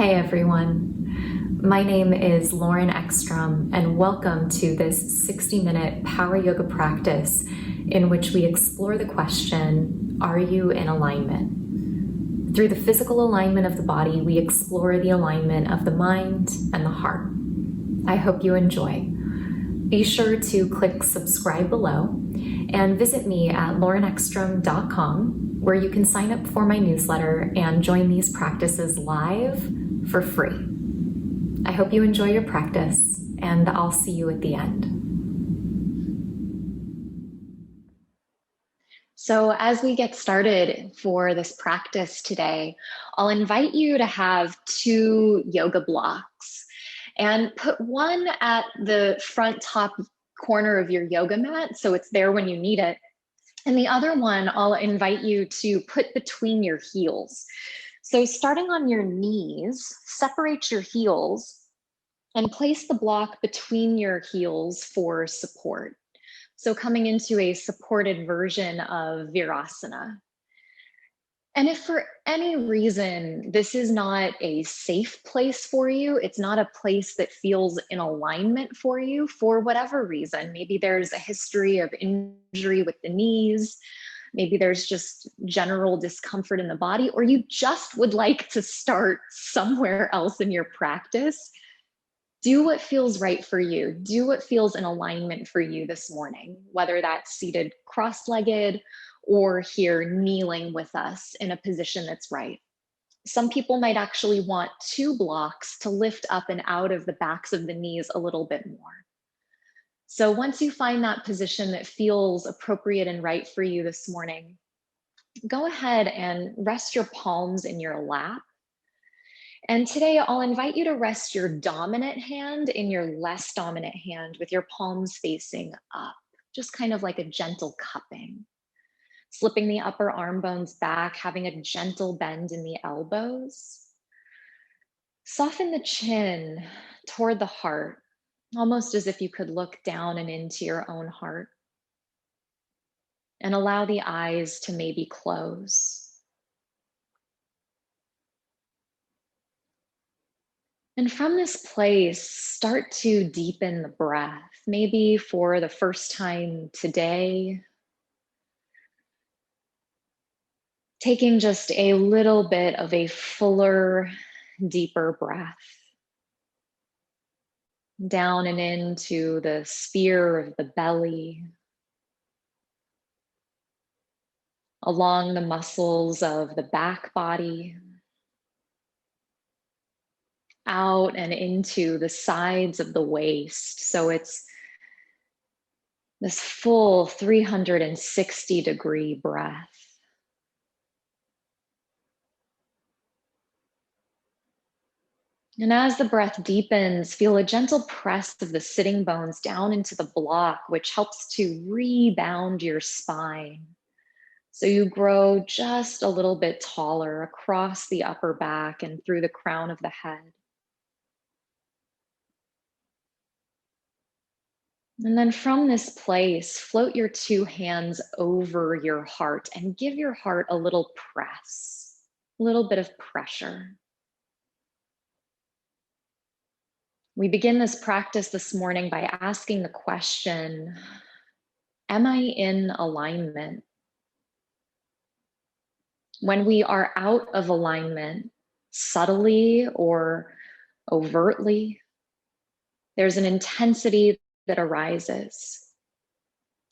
Hey everyone, my name is Lauren Eckstrom and welcome to this 60-minute power yoga practice in which we explore the question, are you in alignment? Through the physical alignment of the body, we explore the alignment of the mind and the heart. I hope you enjoy. Be sure to click subscribe below and visit me at laureneckstrom.com where you can sign up for my newsletter and join these practices live for free. I hope you enjoy your practice, and I'll see you at the end. So as we get started for this practice today, I'll invite you to have two yoga blocks and put one at the front top corner of your yoga mat so it's there when you need it. And the other one I'll invite you to put between your heels. So starting on your knees, separate your heels and place the block between your heels for support. So coming into a supported version of Virasana. And if for any reason this is not a safe place for you, it's not a place that feels in alignment for you for whatever reason, maybe there's a history of injury with the knees, maybe there's just general discomfort in the body, or you just would like to start somewhere else in your practice, do what feels right for you. Do what feels in alignment for you this morning, whether that's seated cross-legged or here kneeling with us in a position that's right. Some people might actually want two blocks to lift up and out of the backs of the knees a little bit more. So once you find that position that feels appropriate and right for you this morning, go ahead and rest your palms in your lap. And today I'll invite you to rest your dominant hand in your less dominant hand with your palms facing up, just kind of like a gentle cupping. Slipping the upper arm bones back, having a gentle bend in the elbows. Soften the chin toward the heart, almost as if you could look down and into your own heart. And allow the eyes to maybe close. And from this place, start to deepen the breath. Maybe for the first time today, taking just a little bit of a fuller, deeper breath. Down and into the sphere of the belly. Along the muscles of the back body. Out and into the sides of the waist. So it's this full 360-degree breath. And as the breath deepens, feel a gentle press of the sitting bones down into the block, which helps to rebound your spine. So you grow just a little bit taller across the upper back and through the crown of the head. And then from this place, float your two hands over your heart and give your heart a little press, a little bit of pressure. We begin this practice this morning by asking the question, am I in alignment? When we are out of alignment, subtly or overtly, there's an intensity that arises.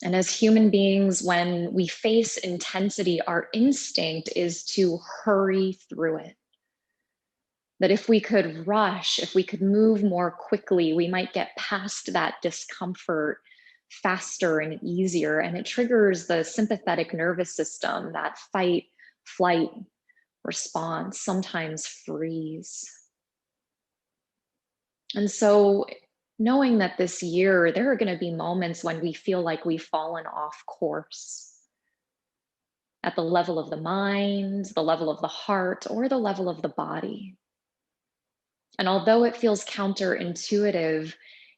And as human beings, when we face intensity, our instinct is to hurry through it. That if we could rush, if we could move more quickly, we might get past that discomfort faster and easier. And it triggers the sympathetic nervous system, that fight, flight response, sometimes freeze. And so knowing that this year, there are going to be moments when we feel like we've fallen off course at the level of the mind, the level of the heart, or the level of the body. And although it feels counterintuitive,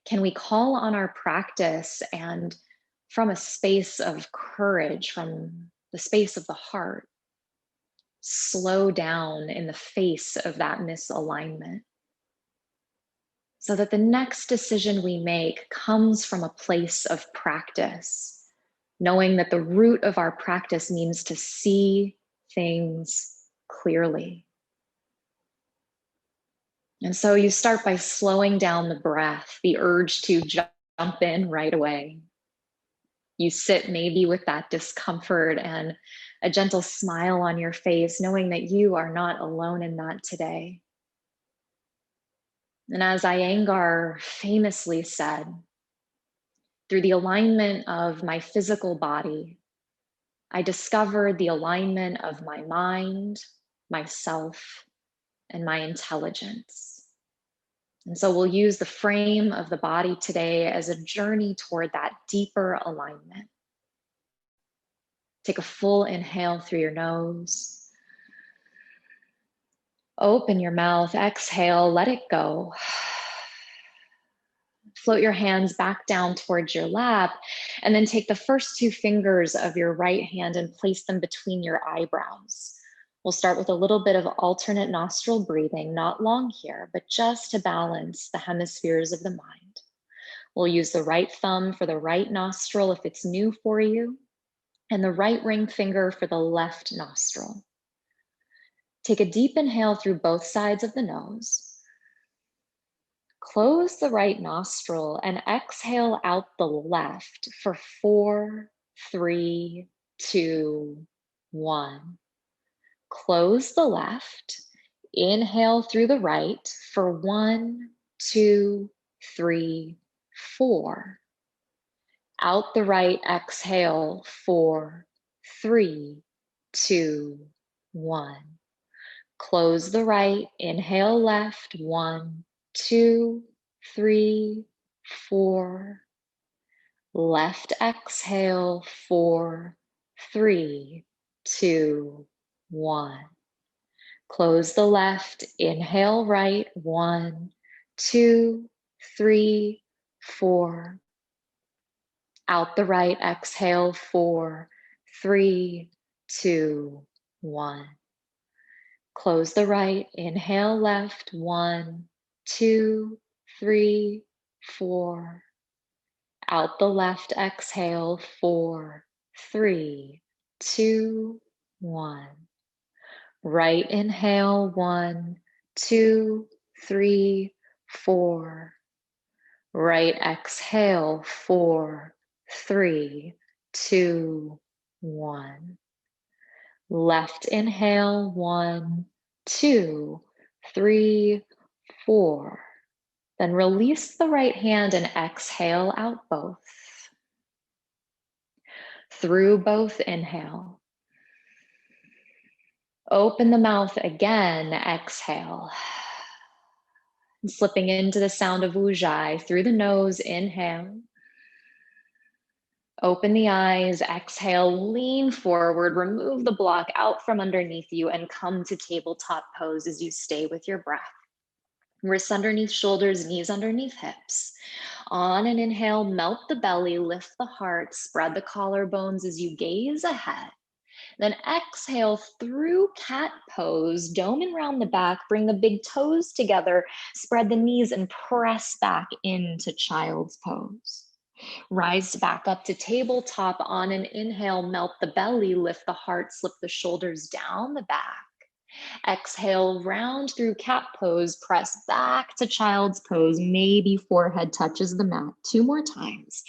can we call on our practice and from a space of courage, from the space of the heart, slow down in the face of that misalignment, so that the next decision we make comes from a place of practice, knowing that the root of our practice means to see things clearly. And so you start by slowing down the breath, the urge to jump in right away. You sit maybe with that discomfort and a gentle smile on your face, knowing that you are not alone in that today. And as Iyengar famously said, through the alignment of my physical body, I discovered the alignment of my mind, myself, and my intelligence. And so we'll use the frame of the body today as a journey toward that deeper alignment. Take a full inhale through your nose. Open your mouth, exhale, let it go. Float your hands back down towards your lap, and then take the first two fingers of your right hand and place them between your eyebrows. We'll start with a little bit of alternate nostril breathing, not long here, but just to balance the hemispheres of the mind. We'll use the right thumb for the right nostril if it's new for you, and the right ring finger for the left nostril. Take a deep inhale through both sides of the nose. Close the right nostril and exhale out the left for 4, 3, 2, 1. Close the left. Inhale through the right for 1, 2, 3, 4. Out the right, exhale, 4, 3, 2, 1. Close the right, inhale left, 1, 2, 3, 4. Left exhale, 4, 3, 2, 1. Close the left, inhale right, 1, 2, 3, 4. Out the right, exhale, 4, 3, 2, 1. Close the right, inhale left, 1, 2, 3, 4. Out the left, exhale, 4, 3, 2, 1. Right inhale, 1, 2, 3, 4. Right exhale, 4, 3, 2, 1. Left inhale, 1, 2, 3, 4. Then release the right hand and exhale out both. Through both, inhale. Open the mouth again, exhale. And slipping into the sound of Ujjayi through the nose, inhale. Open the eyes, exhale, lean forward, remove the block out from underneath you and come to tabletop pose as you stay with your breath. Wrists underneath shoulders, knees underneath hips. On an inhale, melt the belly, lift the heart, spread the collarbones as you gaze ahead. Then exhale through cat pose, dome and round the back, bring the big toes together, spread the knees and press back into child's pose. Rise back up to tabletop. On an inhale, melt the belly, lift the heart, slip the shoulders down the back. Exhale, round through cat pose, press back to child's pose. Maybe forehead touches the mat. 2 more times.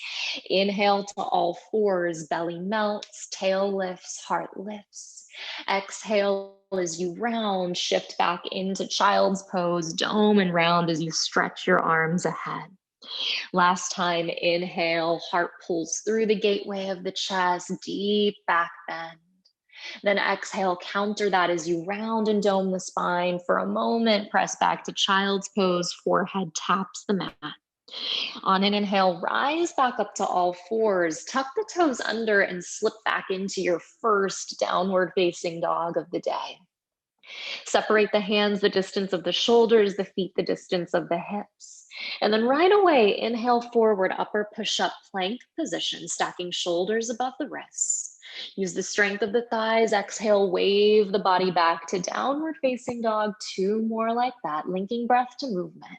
Inhale to all fours, belly melts, tail lifts, heart lifts. Exhale as you round, shift back into child's pose, dome and round as you stretch your arms ahead. Last time, inhale, heart pulls through the gateway of the chest, deep back bend. Then exhale, counter that as you round and dome the spine. For a moment, press back to child's pose, forehead taps the mat. On an inhale, rise back up to all fours, tuck the toes under and slip back into your first downward facing dog of the day. Separate the hands the distance of the shoulders, the feet the distance of the hips. And then right away, inhale forward, upper push-up plank position, stacking shoulders above the wrists. Use the strength of the thighs. Exhale, wave the body back to downward facing dog. 2 more like that, linking breath to movement.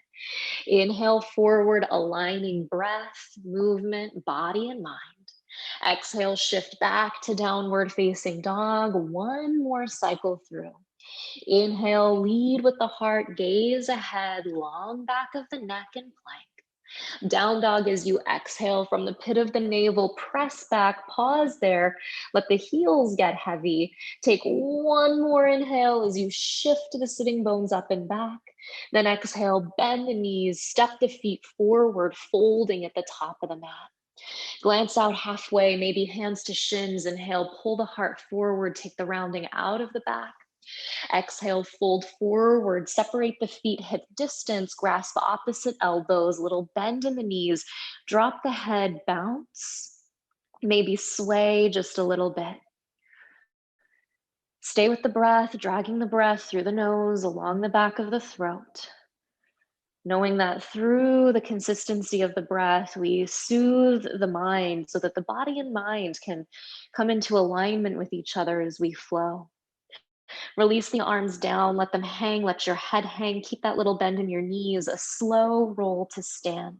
Inhale, forward, aligning breath, movement, body and mind. Exhale, shift back to downward facing dog. 1 more cycle through. Inhale, lead with the heart, gaze ahead, long back of the neck and plank. Down dog as you exhale from the pit of the navel, press back, pause there, let the heels get heavy. Take 1 more inhale as you shift the sitting bones up and back. Then exhale, bend the knees, step the feet forward, folding at the top of the mat. Glance out halfway, maybe hands to shins. Inhale, pull the heart forward, take the rounding out of the back. Exhale, fold forward, separate the feet hip distance, grasp opposite elbows, little bend in the knees, drop the head, bounce, maybe sway just a little bit. Stay with the breath, dragging the breath through the nose, along the back of the throat. Knowing that through the consistency of the breath, we soothe the mind so that the body and mind can come into alignment with each other as we flow. Release the arms down, let them hang, let your head hang. Keep that little bend in your knees, a slow roll to stand.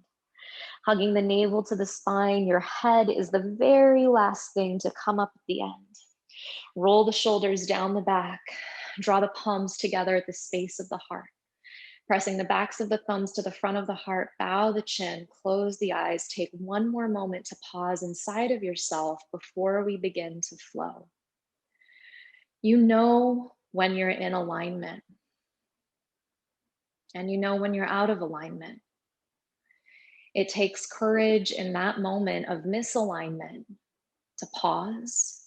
Hugging the navel to the spine, your head is the very last thing to come up at the end. Roll the shoulders down the back. Draw the palms together at the space of the heart. Pressing the backs of the thumbs to the front of the heart, bow the chin, close the eyes. Take 1 more moment to pause inside of yourself before we begin to flow. You know when you're in alignment, and you know when you're out of alignment. It takes courage in that moment of misalignment to pause,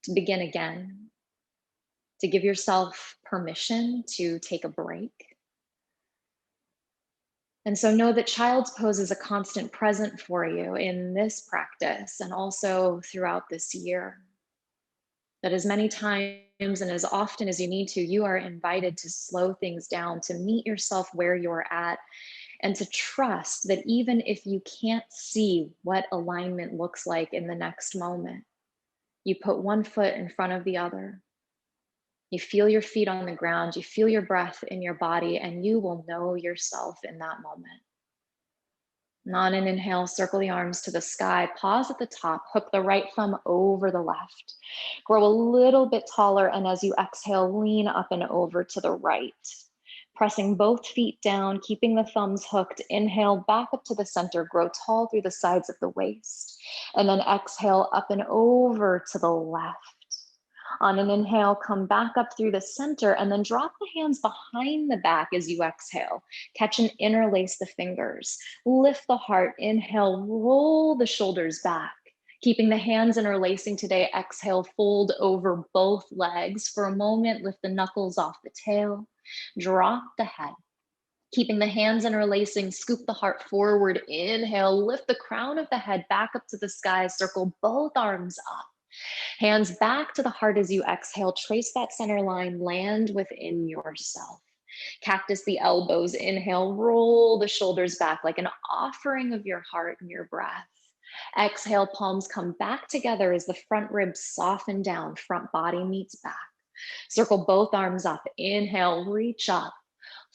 to begin again, to give yourself permission to take a break. And so know that child's pose is a constant present for you in this practice and also throughout this year. That as many times and as often as you need to, you are invited to slow things down, to meet yourself where you're at, and to trust that even if you can't see what alignment looks like in the next moment, you put 1 foot in front of the other. You feel your feet on the ground, you feel your breath in your body, and you will know yourself in that moment. And on an inhale, circle the arms to the sky, pause at the top, hook the right thumb over the left. Grow a little bit taller, and as you exhale, lean up and over to the right. Pressing both feet down, keeping the thumbs hooked. Inhale, back up to the center, grow tall through the sides of the waist. And then exhale, up and over to the left. On an inhale, come back up through the center and then drop the hands behind the back as you exhale. Catch and interlace the fingers. Lift the heart. Inhale, roll the shoulders back. Keeping the hands interlacing today, exhale, fold over both legs. For a moment, lift the knuckles off the tail. Drop the head. Keeping the hands interlacing, scoop the heart forward. Inhale, lift the crown of the head back up to the sky. Circle both arms up. Hands back to the heart as you exhale. Trace that center line, land within yourself. Cactus the elbows. Inhale, roll the shoulders back like an offering of your heart and your breath. Exhale, palms come back together as the front ribs soften down, front body meets back. Circle both arms up. Inhale, reach up.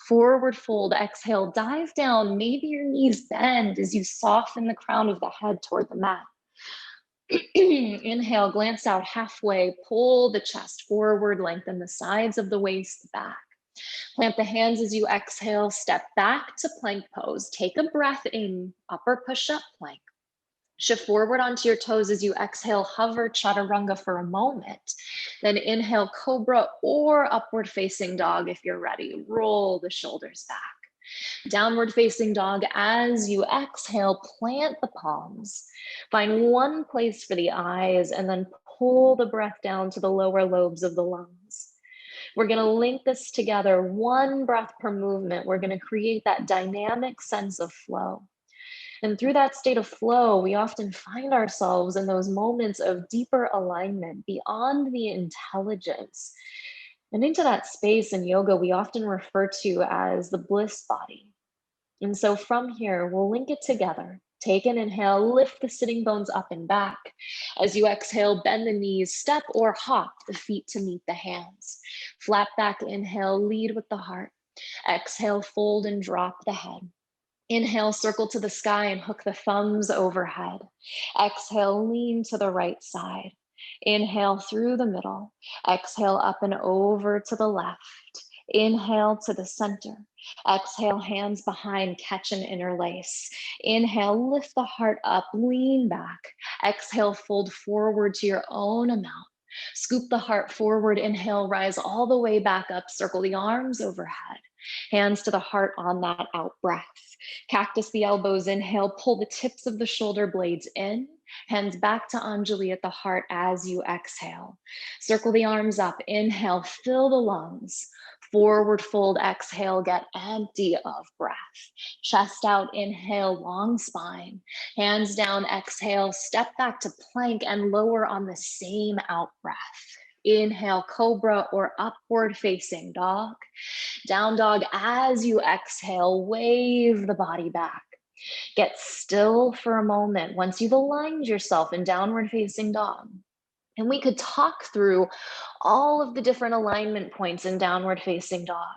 Forward fold. Exhale, dive down. Maybe your knees bend as you soften the crown of the head toward the mat. Inhale, glance out halfway, pull the chest forward, lengthen the sides of the waist back. Plant the hands as you exhale, step back to plank pose. Take a breath in, upper push-up plank. Shift forward onto your toes as you exhale, hover chaturanga for a moment. Then inhale, cobra or upward facing dog if you're ready. Roll the shoulders back. Downward facing dog. As you exhale, plant the palms. Find 1 place for the eyes and then pull the breath down to the lower lobes of the lungs. We're going to link this together, 1 breath per movement. We're going to create that dynamic sense of flow. And through that state of flow, we often find ourselves in those moments of deeper alignment beyond the intelligence. And into that space in yoga, we often refer to as the bliss body. And so from here, we'll link it together. Take an inhale, lift the sitting bones up and back. As you exhale, bend the knees, step or hop the feet to meet the hands. Flat back inhale, lead with the heart. Exhale, fold and drop the head. Inhale, circle to the sky and hook the thumbs overhead. Exhale, lean to the right side. Inhale through the middle. Exhale, up and over to the left. Inhale to the center. Exhale, hands behind, catch and interlace. Inhale, lift the heart up, lean back. Exhale, fold forward to your own amount. Scoop the heart forward. Inhale, rise all the way back up. Circle the arms overhead. Hands to the heart on that out breath. Cactus the elbows, inhale, pull the tips of the shoulder blades in. Hands back to Anjali at the heart as you exhale. Circle the arms up, inhale, fill the lungs. Forward fold, exhale, get empty of breath. Chest out, inhale, long spine. Hands down, exhale, step back to plank and lower on the same out breath. Inhale, cobra or upward facing dog. Down dog as you exhale, wave the body back. Get still for a moment once you've aligned yourself in downward facing dog. And we could talk through all of the different alignment points in downward facing dog.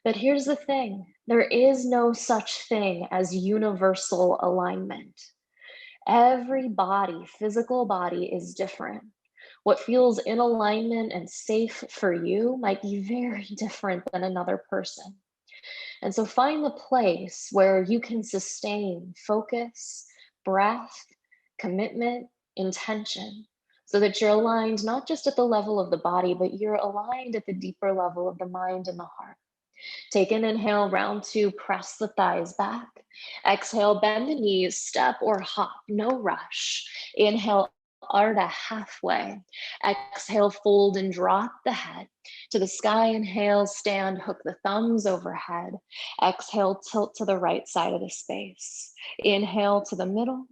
But here's the thing, there is no such thing as universal alignment. Every body, physical body, is different. What feels in alignment and safe for you might be very different than another person. And so find the place where you can sustain focus, breath, commitment, intention, so that you're aligned not just at the level of the body, but you're aligned at the deeper level of the mind and the heart. Take an inhale, round two, press the thighs back. Exhale, bend the knees, step or hop, no rush. Inhale, Ardha halfway. Exhale, fold and drop the head to the sky. Inhale, stand, hook the thumbs overhead. Exhale, tilt to the right side of the space. Inhale to the middle.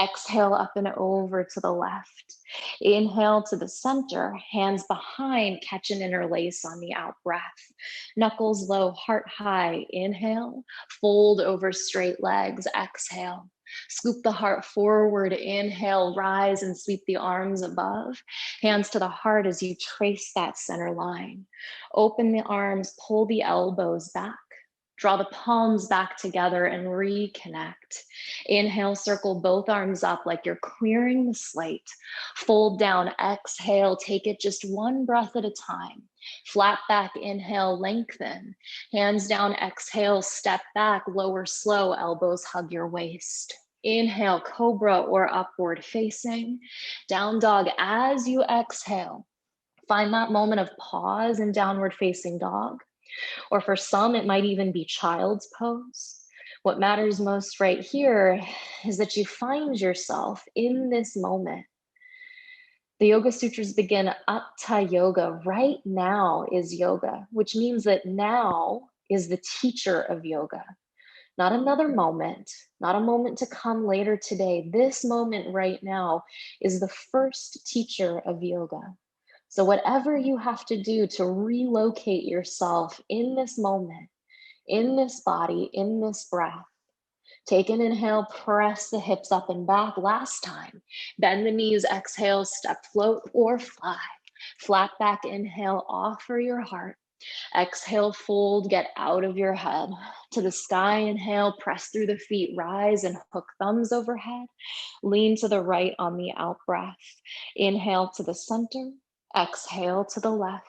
Exhale, up and over to the left. Inhale to the center, hands behind, catch and interlace on the out breath. Knuckles low, heart high. Inhale, fold over straight legs. Exhale. Scoop the heart forward, inhale, rise and sweep the arms above. Hands to the heart as you trace that center line. Open the arms, pull the elbows back. Draw the palms back together and reconnect. Inhale, circle both arms up like you're clearing the slate. Fold down, exhale, take it just one breath at a time. Flat back, inhale, lengthen. Hands down, exhale, step back, lower slow, elbows hug your waist. Inhale, cobra or upward facing. Down dog as you exhale. Find that moment of pause in downward facing dog. Or for some, it might even be child's pose. What matters most right here is that you find yourself in this moment. The Yoga Sutras begin Atta Yoga. Right now is yoga, which means that now is the teacher of yoga. Not another moment, not a moment to come later today. This moment right now is the first teacher of yoga. So whatever you have to do to relocate yourself in this moment, in this body, in this breath, take an inhale, press the hips up and back. Last time, bend the knees, exhale, step, float, or fly. Flat back, inhale, offer your heart. Exhale, fold, get out of your head. To the sky, inhale, press through the feet, rise and hook thumbs overhead. Lean to the right on the out breath. Inhale to the center, exhale to the left.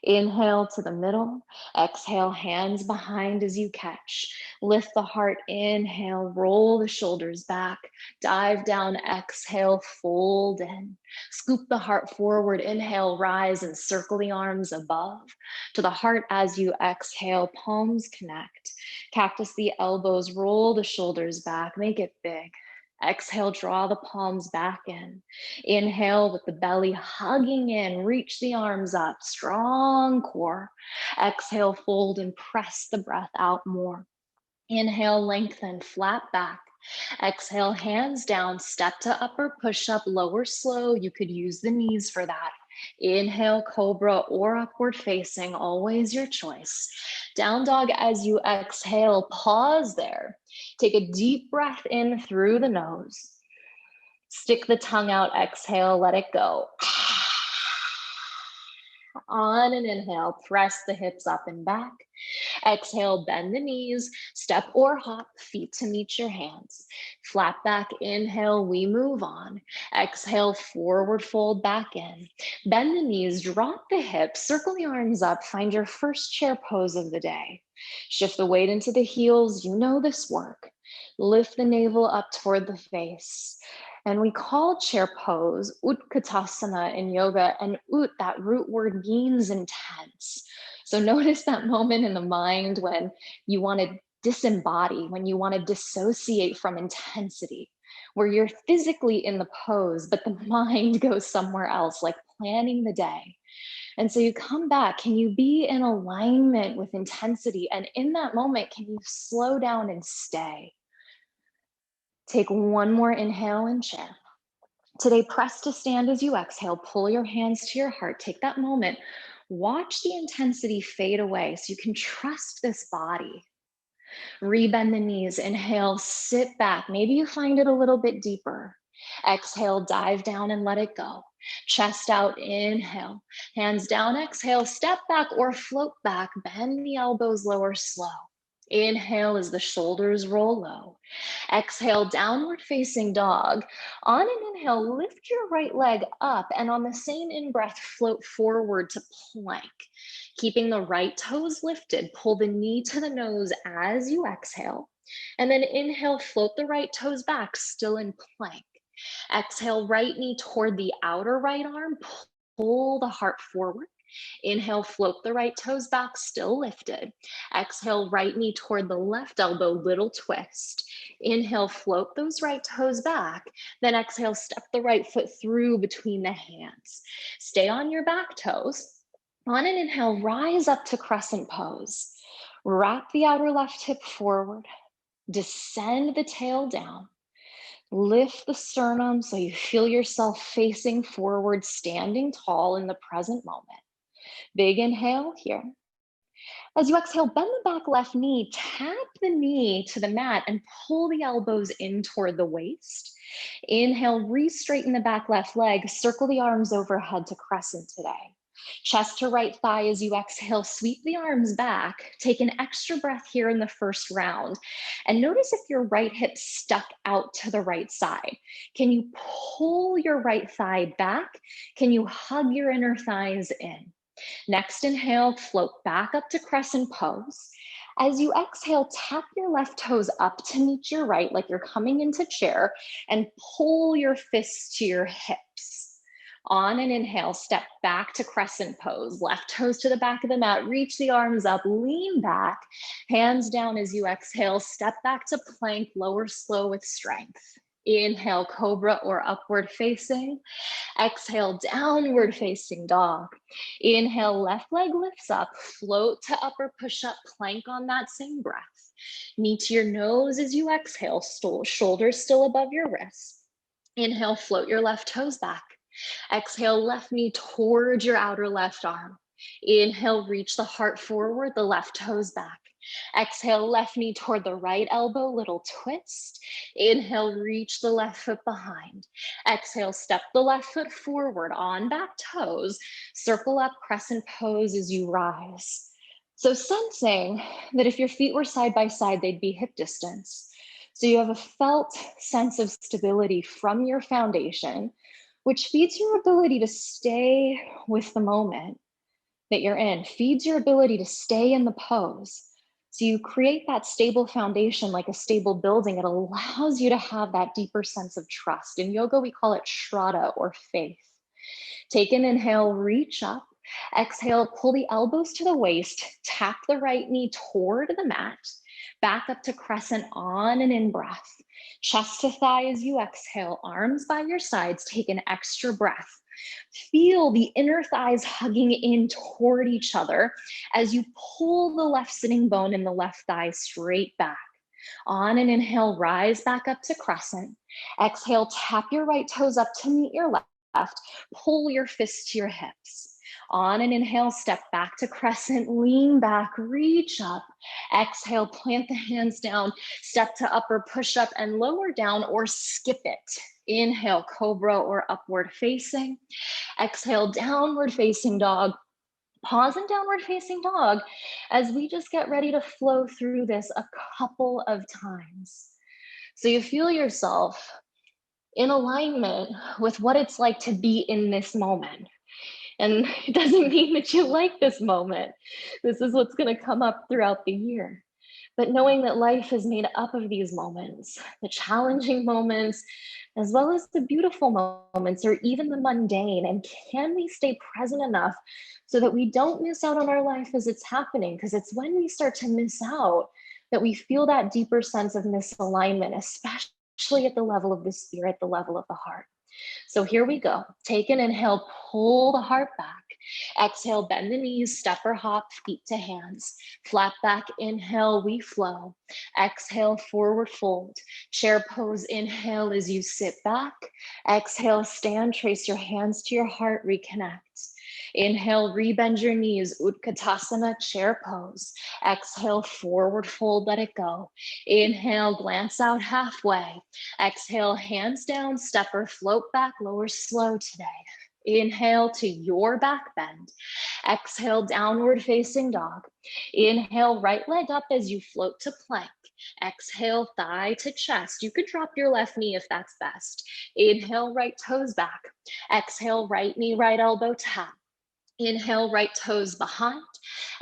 Inhale to the middle, exhale, hands behind as you catch. Lift the heart, inhale, roll the shoulders back, dive down, exhale, fold in. Scoop the heart forward, inhale, rise and circle the arms above. To the heart as you exhale, palms connect. Cactus the elbows, roll the shoulders back, make it big. Exhale, draw the palms back in. Inhale with the belly hugging in, reach the arms up, strong core. Exhale, fold and press the breath out more. Inhale, lengthen, flat back. Exhale, hands down, step to upper push-up, lower slow. You could use the knees for that. Inhale, cobra or upward facing, always your choice. Down dog as you exhale, pause there. Take a deep breath in through the nose. Stick the tongue out, exhale, let it go. On an inhale, press the hips up and back. Exhale, bend the knees, step or hop, feet to meet your hands. Flat back, inhale, we move on. Exhale, forward fold back in. Bend the knees, drop the hips, circle the arms up, find your first chair pose of the day. Shift the weight into the heels, you know this work. Lift the navel up toward the face. And we call chair pose Utkatasana in yoga, and ut, that root word, means intense. So notice that moment in the mind when you want to disembody, when you want to dissociate from intensity, where you're physically in the pose, but the mind goes somewhere else, like planning the day. And so you come back, can you be in alignment with intensity? And in that moment, can you slow down and stay? Take one more inhale and chair. Today, press to stand as you exhale. Pull your hands to your heart. Take that moment. Watch the intensity fade away so you can trust this body. Rebend the knees. Inhale, sit back. Maybe you find it a little bit deeper. Exhale, dive down and let it go. Chest out, inhale. Hands down, exhale, step back or float back. Bend the elbows lower slow. Inhale as the shoulders roll low. Exhale, downward facing dog. On an inhale, lift your right leg up, and on the same in-breath, float forward to plank. Keeping the right toes lifted, pull the knee to the nose as you exhale. And then inhale, float the right toes back, still in plank. Exhale, right knee toward the outer right arm, pull the heart forward. Inhale, float the right toes back, still lifted. Exhale, right knee toward the left elbow, little twist. Inhale, float those right toes back. Then exhale, step the right foot through between the hands. Stay on your back toes. On an inhale, rise up to crescent pose. Wrap the outer left hip forward. Descend the tail down. Lift the sternum so you feel yourself facing forward, standing tall in the present moment. Big inhale here. As you exhale, bend the back left knee, tap the knee to the mat and pull the elbows in toward the waist. Inhale, re-straighten the back left leg, circle the arms overhead to crescent today. Chest to right thigh as you exhale, sweep the arms back. Take an extra breath here in the first round. And notice if your right hip stuck out to the right side. Can you pull your right thigh back? Can you hug your inner thighs in? Next inhale, float back up to crescent pose. As you exhale, tap your left toes up to meet your right, like you're coming into chair, and pull your fists to your hips. On an inhale, step back to crescent pose. Left toes to the back of the mat, reach the arms up, lean back, hands down as you exhale, step back to plank, lower slow with strength. Inhale, cobra or upward facing. Exhale, downward facing dog. Inhale, left leg lifts up, float to upper push-up plank on that same breath. Knee to your nose as you exhale, shoulders still above your wrists. Inhale, float your left toes back. Exhale, left knee towards your outer left arm. Inhale, reach the heart forward, the left toes back. Exhale, left knee toward the right elbow, little twist. Inhale, reach the left foot behind. Exhale, step the left foot forward on back toes. Circle up, crescent pose as you rise. So sensing that if your feet were side by side, they'd be hip distance. So you have a felt sense of stability from your foundation, which feeds your ability to stay with the moment that you're in, feeds your ability to stay in the pose. So you create that stable foundation like a stable building. It allows you to have that deeper sense of trust. In yoga, we call it shraddha or faith. Take an inhale, reach up. Exhale, pull the elbows to the waist, tap the right knee toward the mat, back up to crescent on an in-breath. Chest to thigh as you exhale, arms by your sides, take an extra breath. Feel the inner thighs hugging in toward each other as you pull the left sitting bone and the left thigh straight back. On an inhale, rise back up to crescent. Exhale, tap your right toes up to meet your left. pull your fists to your hips. On an inhale, step back to crescent, lean back, reach up. Exhale, plant the hands down, step to upper, push up and lower down or skip it. Inhale, cobra or upward facing. Exhale, downward facing dog. Pause in downward facing dog as we just get ready to flow through this a couple of times. So you feel yourself in alignment with what it's like to be in this moment. And it doesn't mean that you like this moment. This is what's going to come up throughout the year. But knowing that life is made up of these moments, the challenging moments, as well as the beautiful moments, or even the mundane. And can we stay present enough so that we don't miss out on our life as it's happening? Because it's when we start to miss out that we feel that deeper sense of misalignment, especially at the level of the spirit, the level of the heart. So here we go. Take an inhale, pull the heart back. Exhale, bend the knees, step or hop, feet to hands. Flat back, inhale, we flow. Exhale, forward fold. Chair pose, inhale as you sit back. Exhale, stand, trace your hands to your heart, reconnect. Inhale, rebend your knees, Utkatasana, chair pose. Exhale, forward fold, let it go. Inhale, glance out halfway. Exhale, hands down, step or float back, lower slow today. Inhale to your back bend. Exhale, downward facing dog. Inhale, right leg up as you float to plank. Exhale, thigh to chest. You could drop your left knee if that's best. Inhale, right toes back. Exhale, right knee, right elbow tap. Inhale, right toes behind.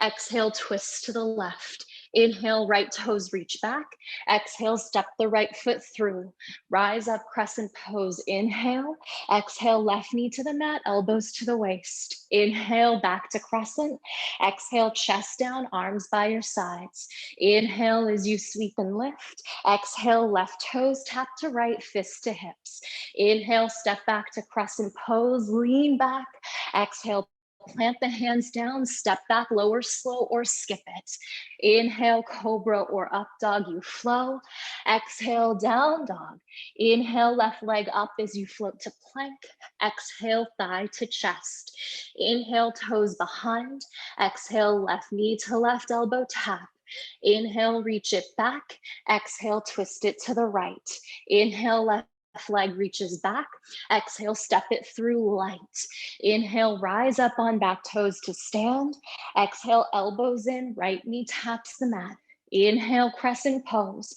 Exhale, twist to the left. Inhale, right toes reach back. Exhale, step the right foot through. Rise up, crescent pose. Inhale. Exhale, left knee to the mat, elbows to the waist. Inhale, back to crescent. Exhale, chest down, arms by your sides. Inhale as you sweep and lift. Exhale, left toes tap to right, fist to hips. Inhale, step back to crescent pose, lean back. Exhale, plant the hands down, step back, lower slow or skip it. Inhale, cobra or up dog, you flow. Exhale, down dog. Inhale, left leg up as you float to plank. Exhale, thigh to chest. Inhale, toes behind. Exhale, left knee to left elbow tap. Inhale, reach it back. Exhale, twist it to the right. Inhale, left leg reaches back. Exhale, step it through light. Inhale, rise up on back toes to stand. Exhale, elbows in, right knee taps the mat. Inhale, crescent pose.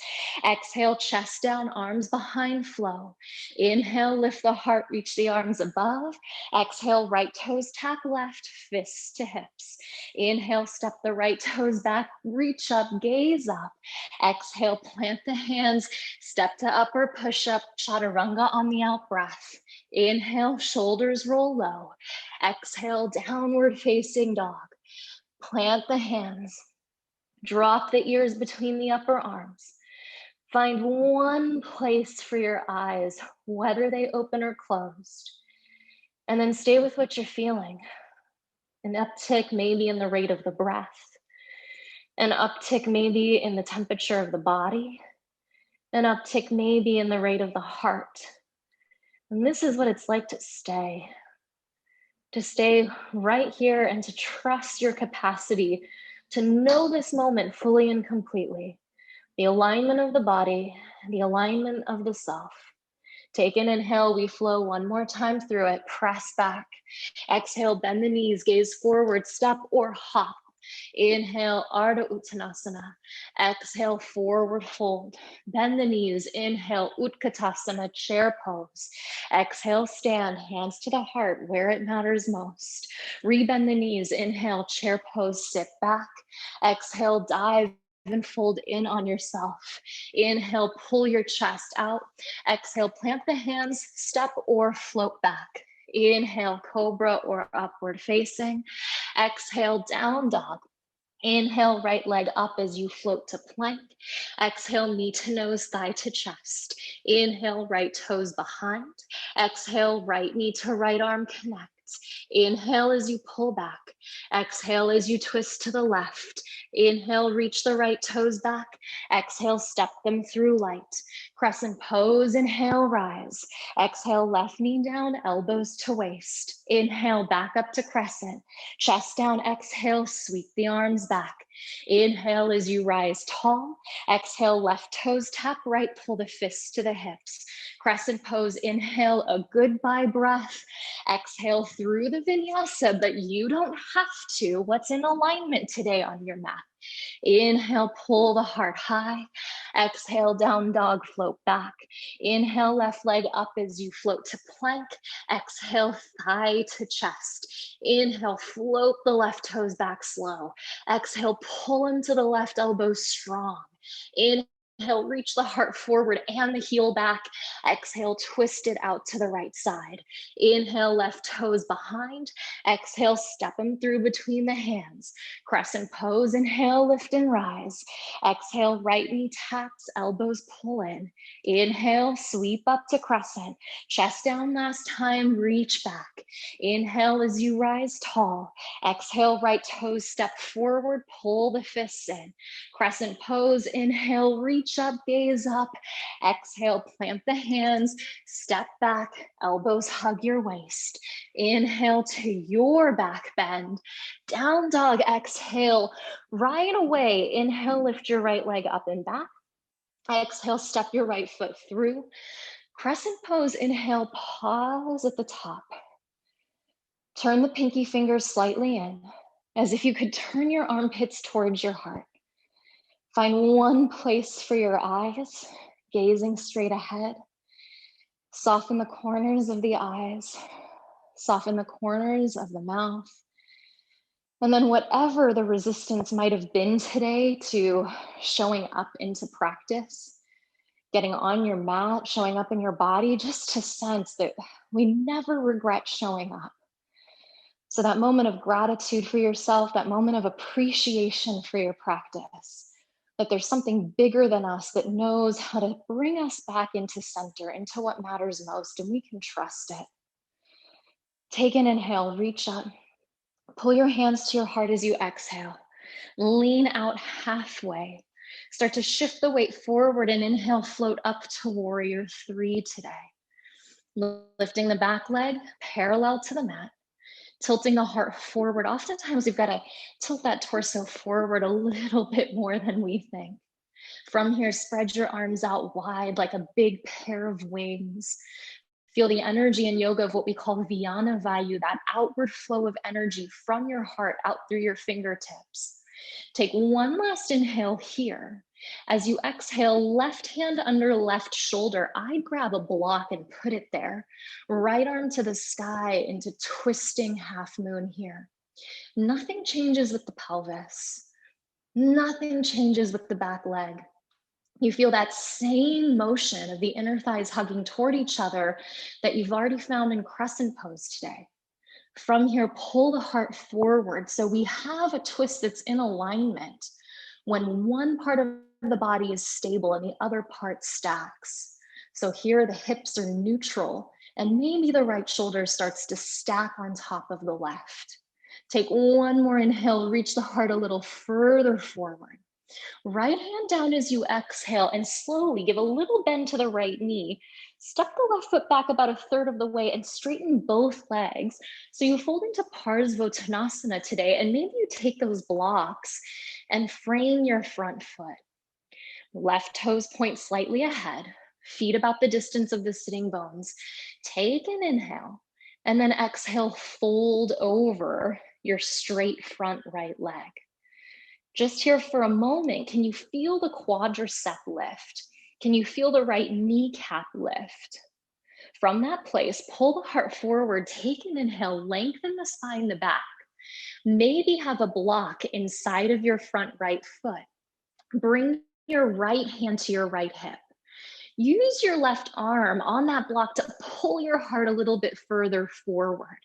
Exhale, chest down, arms behind flow. Inhale, lift the heart, reach the arms above. Exhale, right toes tap left, fists to hips. Inhale, step the right toes back, reach up, gaze up. Exhale, plant the hands, step to upper, push up, chaturanga on the out breath. Inhale, shoulders roll low. Exhale, downward facing dog. Plant the hands. Drop the ears between the upper arms. Find one place for your eyes, whether they open or closed. And then stay with what you're feeling. An uptick maybe in the rate of the breath. An uptick maybe in the temperature of the body. An uptick maybe in the rate of the heart. And this is what it's like to stay right here and to trust your capacity to know this moment fully and completely. The alignment of the body, the alignment of the self. Take an inhale, we flow one more time through it, press back. Exhale, bend the knees, gaze forward, step or hop. Inhale, Ardha Uttanasana. Exhale, forward fold. Bend the knees. Inhale, Utkatasana, chair pose. Exhale, stand, hands to the heart where it matters most. Rebend the knees. Inhale, chair pose, sit back. Exhale, dive and fold in on yourself. Inhale, pull your chest out. Exhale, plant the hands, step or float back. Inhale, cobra or upward facing. Exhale, down dog. Inhale, right leg up as you float to plank. Exhale, knee to nose, thigh to chest. Inhale, right toes behind. Exhale, right knee to right arm connect. Inhale as you pull back. Exhale as you twist to the left. Inhale, reach the right toes back. Exhale, step them through light. Crescent pose, inhale, rise. Exhale, left knee down, elbows to waist. Inhale, back up to crescent. Chest down, exhale, sweep the arms back. Inhale as you rise tall. Exhale, left toes tap right, pull the fists to the hips. Crescent pose, inhale, a goodbye breath. Exhale through the vinyasa, but you don't have to. What's in alignment today on your mat? Inhale, pull the heart high. Exhale, down dog, float back. Inhale, left leg up as you float to plank. Exhale, thigh to chest. Inhale, float the left toes back slow. Exhale, pull into the left elbow strong. Inhale, reach the heart forward and the heel back. Exhale, twist it out to the right side. Inhale, left toes behind. Exhale, step them through between the hands. Crescent pose, inhale, lift and rise. Exhale, right knee taps, elbows pull in. Inhale, sweep up to crescent. Chest down last time, reach back. Inhale as you rise tall. Exhale, right toes step forward, pull the fists in. Crescent pose, inhale, reach up, gaze up. Exhale, plant the hands, step back, elbows hug your waist. Inhale to your back bend. Down dog, exhale, right away. Inhale, lift your right leg up and back. Exhale, step your right foot through. Crescent pose, inhale, pause at the top. Turn the pinky fingers slightly in, as if you could turn your armpits towards your heart. Find one place for your eyes, gazing straight ahead. Soften the corners of the eyes, soften the corners of the mouth. And then whatever the resistance might have been today to showing up into practice, getting on your mat, showing up in your body, just to sense that we never regret showing up. So that moment of gratitude for yourself, that moment of appreciation for your practice, that there's something bigger than us that knows how to bring us back into center, into what matters most, and we can trust it. Take an inhale, reach up, pull your hands to your heart as you exhale. Lean out halfway. Start to shift the weight forward and inhale, float up to warrior three today. Lifting the back leg parallel to the mat. Tilting the heart forward. Oftentimes we've got to tilt that torso forward a little bit more than we think. From here, spread your arms out wide like a big pair of wings. Feel the energy in yoga of what we call Vyana Vayu, that outward flow of energy from your heart out through your fingertips. Take one last inhale here. As you exhale, left hand under left shoulder, I'd grab a block and put it there. Right arm to the sky into twisting half moon here. Nothing changes with the pelvis. Nothing changes with the back leg. You feel that same motion of the inner thighs hugging toward each other that you've already found in crescent pose today. From here, pull the heart forward. So we have a twist that's in alignment when one part of the body is stable and the other part stacks. So here the hips are neutral and maybe the right shoulder starts to stack on top of the left. Take one more inhale, reach the heart a little further forward. Right hand down as you exhale and slowly give a little bend to the right knee. Step the left foot back about a third of the way and straighten both legs. So you fold into Parsvottanasana today, and maybe you take those blocks and frame your front foot. Left toes point slightly ahead, feet about the distance of the sitting bones. Take an inhale, and then exhale, fold over your straight front right leg. Just here for a moment, can you feel the quadricep lift? Can you feel the right kneecap lift? From that place, pull the heart forward, take an inhale, lengthen the spine, the back. Maybe have a block inside of your front right foot. Bring your right hand to your right hip. Use your left arm on that block to pull your heart a little bit further forward.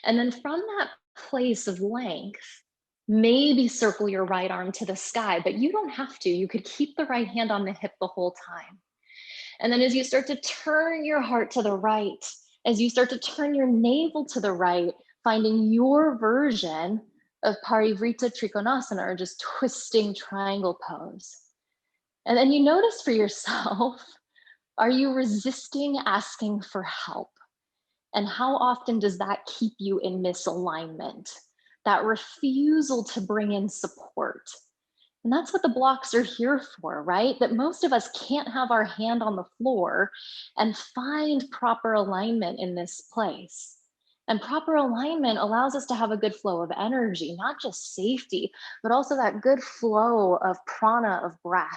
And then from that place of length, maybe circle your right arm to the sky, but you don't have to. You could keep the right hand on the hip the whole time. And then as you start to turn your heart to the right, as you start to turn your navel to the right, finding your version of Parivrtta Trikonasana, or just twisting triangle pose. And then you notice for yourself, are you resisting asking for help? And how often does that keep you in misalignment? That refusal to bring in support. And that's what the blocks are here for, right? That most of us can't have our hand on the floor and find proper alignment in this place. And proper alignment allows us to have a good flow of energy, not just safety, but also that good flow of prana, of breath.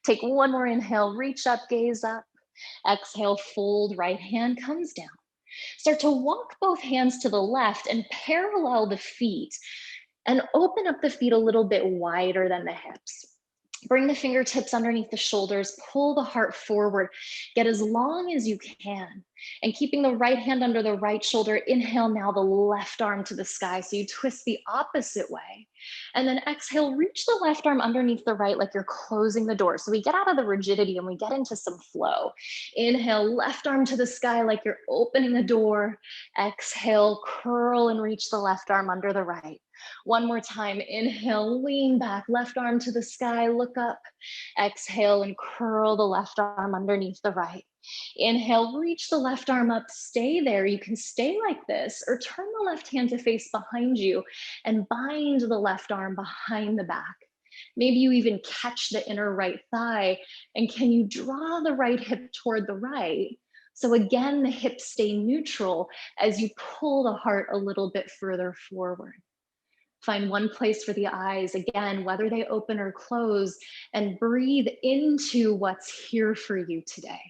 Take one more inhale, reach up, gaze up. Exhale, fold, right hand comes down. Start to walk both hands to the left and parallel the feet and open up the feet a little bit wider than the hips. Bring the fingertips underneath the shoulders, pull the heart forward, get as long as you can. And keeping the right hand under the right shoulder, inhale now the left arm to the sky. So you twist the opposite way. And then exhale, reach the left arm underneath the right like you're closing the door. So we get out of the rigidity and we get into some flow. Inhale, left arm to the sky like you're opening the door. Exhale, curl and reach the left arm under the right. One more time, inhale, lean back, left arm to the sky, look up. Exhale and curl the left arm underneath the right. Inhale, reach the left arm up, stay there. You can stay like this or turn the left hand to face behind you and bind the left arm behind the back. Maybe you even catch the inner right thigh, and can you draw the right hip toward the right? So again, the hips stay neutral as you pull the heart a little bit further forward. Find one place for the eyes, again, whether they open or close, and breathe into what's here for you today.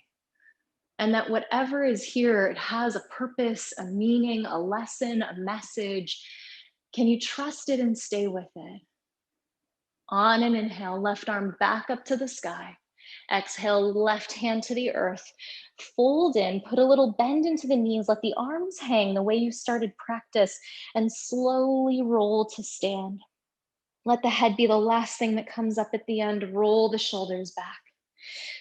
And that whatever is here, it has a purpose, a meaning, a lesson, a message. Can you trust it and stay with it? On an inhale, left arm back up to the sky. Exhale, left hand to the earth. Fold in, put a little bend into the knees, let the arms hang the way you started practice, and slowly roll to stand. Let the head be the last thing that comes up at the end. Roll the shoulders back.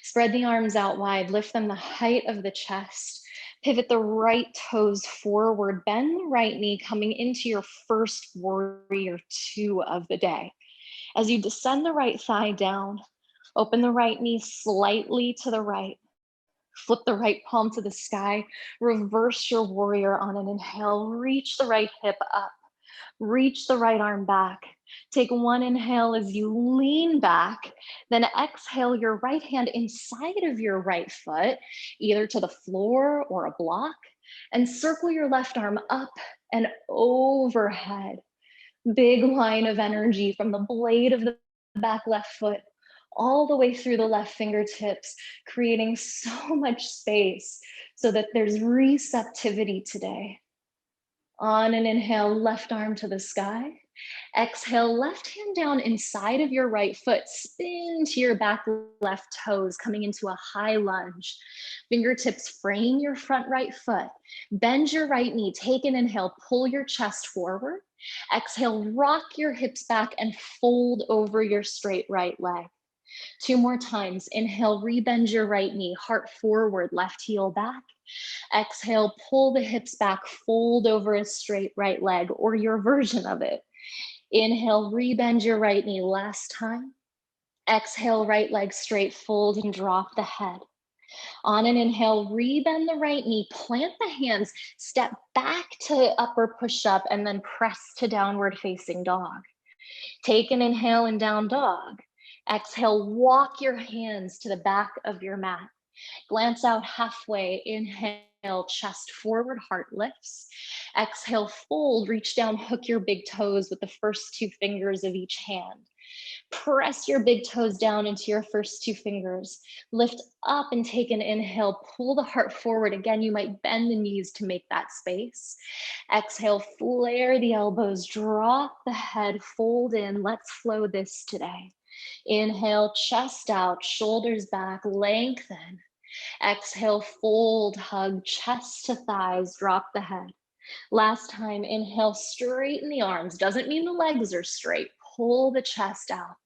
Spread the arms out wide, lift them the height of the chest. Pivot the right toes forward, bend the right knee, coming into your first warrior two of the day. As you descend the right thigh down, open the right knee slightly to the right. Flip the right palm to the sky. Reverse your warrior on an inhale. Reach the right hip up. Reach the right arm back. Take one inhale as you lean back. Then exhale your right hand inside of your right foot, either to the floor or a block, and circle your left arm up and overhead. Big line of energy from the blade of the back left foot all the way through the left fingertips, creating so much space so that there's receptivity today. On an inhale, left arm to the sky. Exhale, left hand down inside of your right foot. Spin to your back left toes, coming into a high lunge. Fingertips frame your front right foot. Bend your right knee. Take an inhale, pull your chest forward. Exhale, rock your hips back and fold over your straight right leg. Two more times. Inhale, rebend your right knee, heart forward, left heel back. Exhale, pull the hips back, fold over a straight right leg or your version of it. Inhale, rebend your right knee last time. Exhale, right leg straight, fold and drop the head. On an inhale, rebend the right knee, plant the hands, step back to upper push-up, and then press to downward facing dog. Take an inhale in down dog. Exhale, walk your hands to the back of your mat. Glance out halfway. Inhale, chest forward, heart lifts. Exhale, fold, reach down, hook your big toes with the first two fingers of each hand. Press your big toes down into your first two fingers. Lift up and take an inhale. Pull the heart forward. Again, you might bend the knees to make that space. Exhale, flare the elbows, drop the head, fold in. Let's flow this today. Inhale, chest out, shoulders back, lengthen. Exhale, fold, hug, chest to thighs, drop the head. Last time, inhale, straighten the arms. Doesn't mean the legs are straight. Pull the chest out.